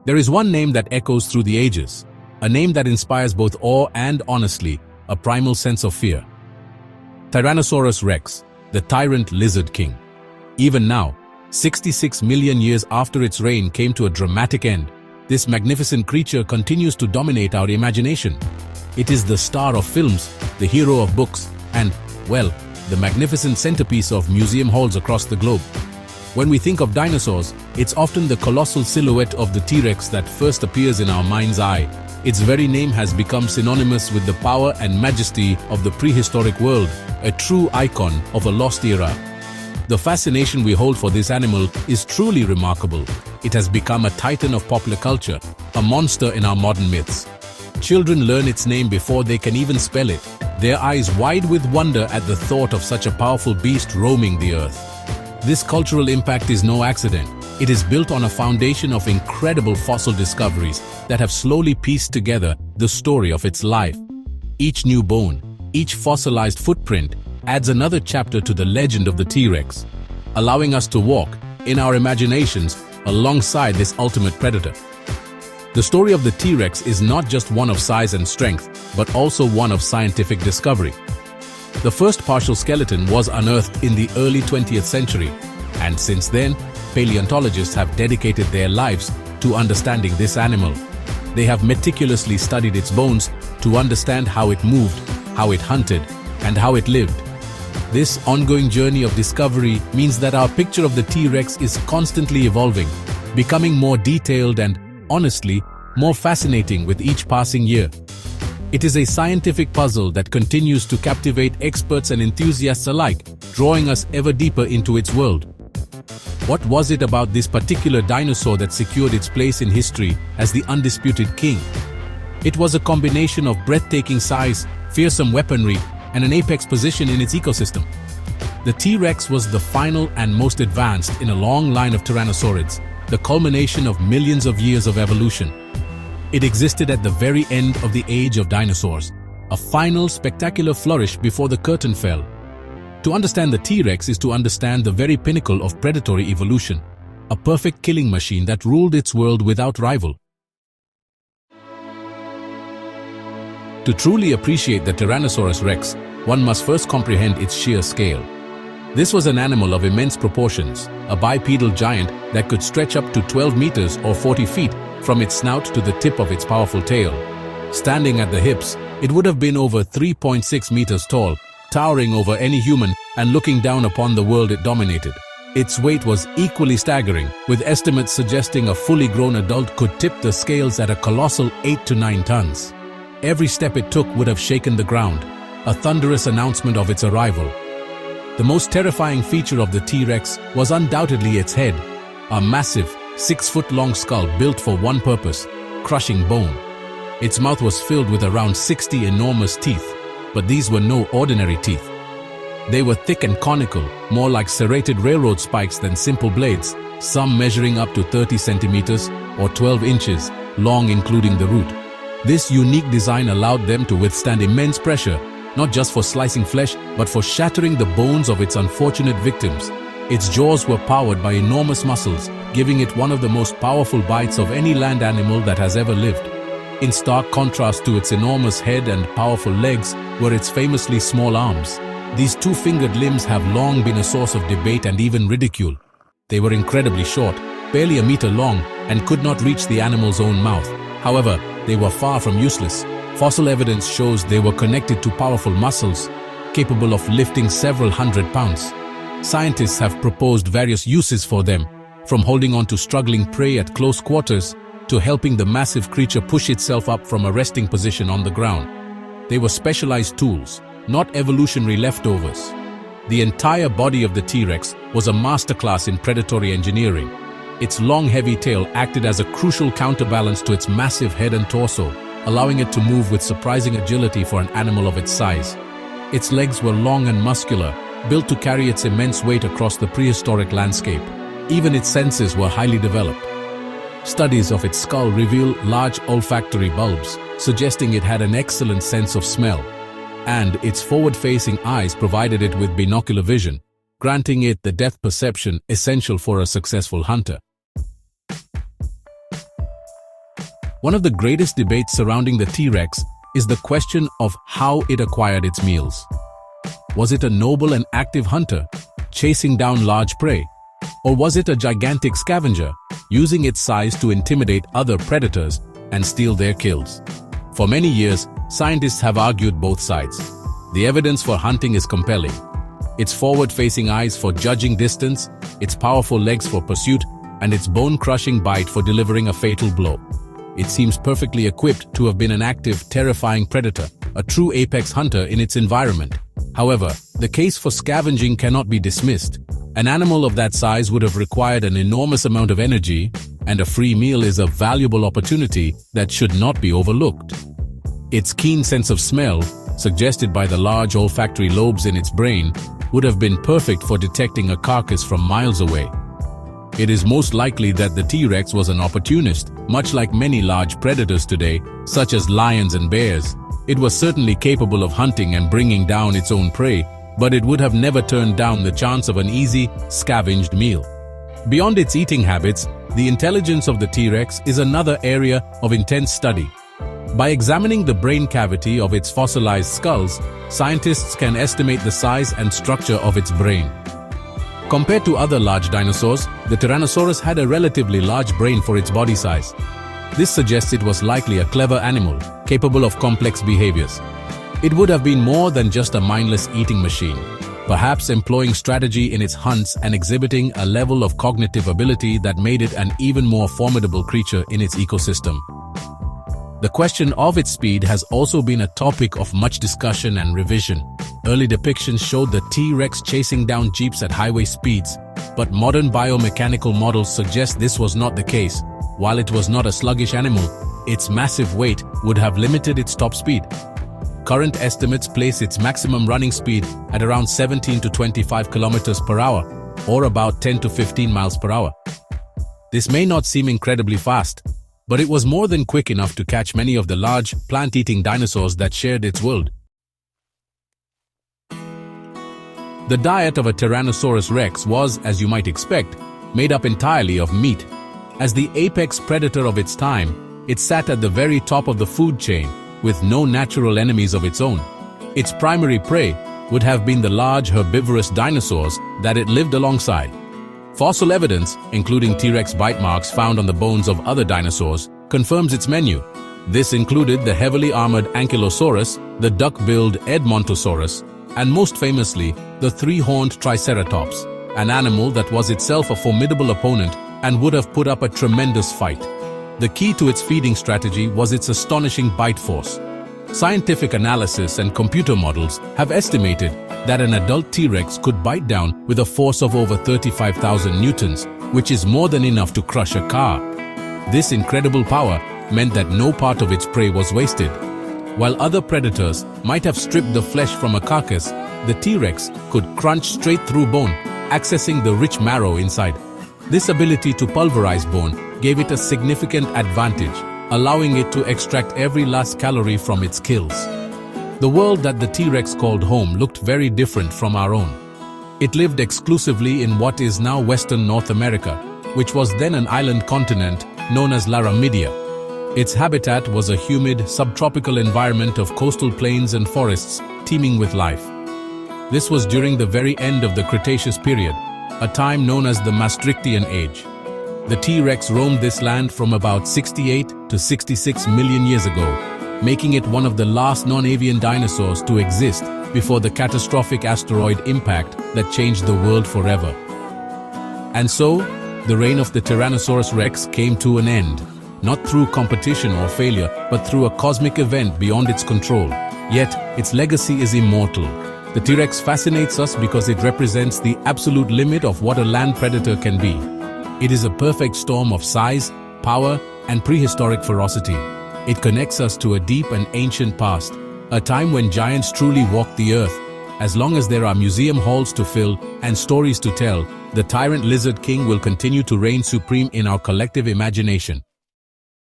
There is one name that echoes through the ages, a name that inspires both awe and, honestly, a primal sense of fear. Tyrannosaurus rex, the tyrant lizard king. Even now, 66 million years after its reign came to a dramatic end, this magnificent creature continues to dominate our imagination. It is the star of films, the hero of books, and, well, the magnificent centerpiece of museum halls across the globe. When we think of dinosaurs, it's often the colossal silhouette of the T-Rex that first appears in our mind's eye. Its very name has become synonymous with the power and majesty of the prehistoric world, a true icon of a lost era. The fascination we hold for this animal is truly remarkable. It has become a titan of popular culture, a monster in our modern myths. Children learn its name before they can even spell it, their eyes wide with wonder at the thought of such a powerful beast roaming the earth. This cultural impact is no accident. It is built on a foundation of incredible fossil discoveries that have slowly pieced together the story of its life. Each new bone, each fossilized footprint, adds another chapter to the legend of the T-Rex, allowing us to walk, in our imaginations, alongside this ultimate predator. The story of the T-Rex is not just one of size and strength, but also one of scientific discovery. The first partial skeleton was unearthed in the early 20th century, and since then, paleontologists have dedicated their lives to understanding this animal. They have meticulously studied its bones to understand how it moved, how it hunted, and how it lived. This ongoing journey of discovery means that our picture of the T-Rex is constantly evolving, becoming more detailed and, honestly, more fascinating with each passing year. It is a scientific puzzle that continues to captivate experts and enthusiasts alike, drawing us ever deeper into its world. What was it about this particular dinosaur that secured its place in history as the undisputed king? It was a combination of breathtaking size, fearsome weaponry, and an apex position in its ecosystem. The T-Rex was the final and most advanced in a long line of tyrannosaurids, the culmination of millions of years of evolution. It existed at the very end of the age of dinosaurs, a final spectacular flourish before the curtain fell. To understand the T-Rex is to understand the very pinnacle of predatory evolution, a perfect killing machine that ruled its world without rival. To truly appreciate the Tyrannosaurus rex, one must first comprehend its sheer scale. This was an animal of immense proportions, a bipedal giant that could stretch up to 12 meters or 40 feet from its snout to the tip of its powerful tail. Standing at the hips, it would have been over 3.6 meters tall, towering over any human and looking down upon the world it dominated. Its weight was equally staggering, with estimates suggesting a fully grown adult could tip the scales at a colossal 8 to 9 tons. Every step it took would have shaken the ground, a thunderous announcement of its arrival. The most terrifying feature of the T-Rex was undoubtedly its head, a massive, 6-foot-long skull built for one purpose: crushing bone. Its mouth was filled with around 60 enormous teeth, but these were no ordinary teeth. They were thick and conical, more like serrated railroad spikes than simple blades, some measuring up to 30 centimeters or 12 inches long, including the root. This unique design allowed them to withstand immense pressure, not just for slicing flesh, but for shattering the bones of its unfortunate victims. Its jaws were powered by enormous muscles, giving it one of the most powerful bites of any land animal that has ever lived. In stark contrast to its enormous head and powerful legs were its famously small arms. These two-fingered limbs have long been a source of debate and even ridicule. They were incredibly short, barely a meter long, and could not reach the animal's own mouth. However, they were far from useless. Fossil evidence shows they were connected to powerful muscles, capable of lifting several hundred pounds. Scientists have proposed various uses for them, from holding on to struggling prey at close quarters to helping the massive creature push itself up from a resting position on the ground. They were specialized tools, not evolutionary leftovers. The entire body of the T-Rex was a masterclass in predatory engineering. Its long, heavy tail acted as a crucial counterbalance to its massive head and torso, allowing it to move with surprising agility for an animal of its size. Its legs were long and muscular, built to carry its immense weight across the prehistoric landscape. Even its senses were highly developed. Studies of its skull reveal large olfactory bulbs, suggesting it had an excellent sense of smell, and its forward-facing eyes provided it with binocular vision, granting it the depth perception essential for a successful hunter. One of the greatest debates surrounding the T-Rex is the question of how it acquired its meals. Was it a noble and active hunter, chasing down large prey? Or was it a gigantic scavenger, using its size to intimidate other predators and steal their kills? For many years, scientists have argued both sides. The evidence for hunting is compelling. Its forward-facing eyes for judging distance, its powerful legs for pursuit, and its bone-crushing bite for delivering a fatal blow. It seems perfectly equipped to have been an active, terrifying predator, a true apex hunter in its environment. However, the case for scavenging cannot be dismissed. An animal of that size would have required an enormous amount of energy, and a free meal is a valuable opportunity that should not be overlooked. Its keen sense of smell, suggested by the large olfactory lobes in its brain, would have been perfect for detecting a carcass from miles away. It is most likely that the T-Rex was an opportunist, much like many large predators today, such as lions and bears. It was certainly capable of hunting and bringing down its own prey, but it would have never turned down the chance of an easy, scavenged meal. Beyond its eating habits, the intelligence of the T-Rex is another area of intense study. By examining the brain cavity of its fossilized skulls, scientists can estimate the size and structure of its brain. Compared to other large dinosaurs, the Tyrannosaurus had a relatively large brain for its body size. This suggests it was likely a clever animal, capable of complex behaviors. It would have been more than just a mindless eating machine, perhaps employing strategy in its hunts and exhibiting a level of cognitive ability that made it an even more formidable creature in its ecosystem. The question of its speed has also been a topic of much discussion and revision. Early depictions showed the T-Rex chasing down jeeps at highway speeds, but modern biomechanical models suggest this was not the case. While it was not a sluggish animal, its massive weight would have limited its top speed. Current estimates place its maximum running speed at around 17 to 25 kilometers per hour, or about 10 to 15 miles per hour. This may not seem incredibly fast, but it was more than quick enough to catch many of the large, plant-eating dinosaurs that shared its world. The diet of a Tyrannosaurus rex was, as you might expect, made up entirely of meat. As the apex predator of its time, it sat at the very top of the food chain, with no natural enemies of its own. Its primary prey would have been the large herbivorous dinosaurs that it lived alongside. Fossil evidence, including T-Rex bite marks found on the bones of other dinosaurs, confirms its menu. This included the heavily armored Ankylosaurus, the duck-billed Edmontosaurus, and most famously, the three-horned Triceratops, an animal that was itself a formidable opponent and would have put up a tremendous fight. The key to its feeding strategy was its astonishing bite force. Scientific analysis and computer models have estimated that an adult T-Rex could bite down with a force of over 35,000 newtons, which is more than enough to crush a car. This incredible power meant that no part of its prey was wasted. While other predators might have stripped the flesh from a carcass, the T-Rex could crunch straight through bone, accessing the rich marrow inside. This ability to pulverize bone gave it a significant advantage, allowing it to extract every last calorie from its kills. The world that the T-Rex called home looked very different from our own. It lived exclusively in what is now Western North America, which was then an island continent known as Laramidia. Its habitat was a humid, subtropical environment of coastal plains and forests teeming with life. This was during the very end of the Cretaceous period, a time known as the Maastrichtian Age. The T-Rex roamed this land from about 68 to 66 million years ago, making it one of the last non-avian dinosaurs to exist before the catastrophic asteroid impact that changed the world forever. And so, the reign of the Tyrannosaurus rex came to an end, not through competition or failure, but through a cosmic event beyond its control. Yet, its legacy is immortal. The T-Rex fascinates us because it represents the absolute limit of what a land predator can be. It is a perfect storm of size, power, and prehistoric ferocity. It connects us to a deep and ancient past, a time when giants truly walked the earth. As long as there are museum halls to fill and stories to tell, the tyrant lizard king will continue to reign supreme in our collective imagination.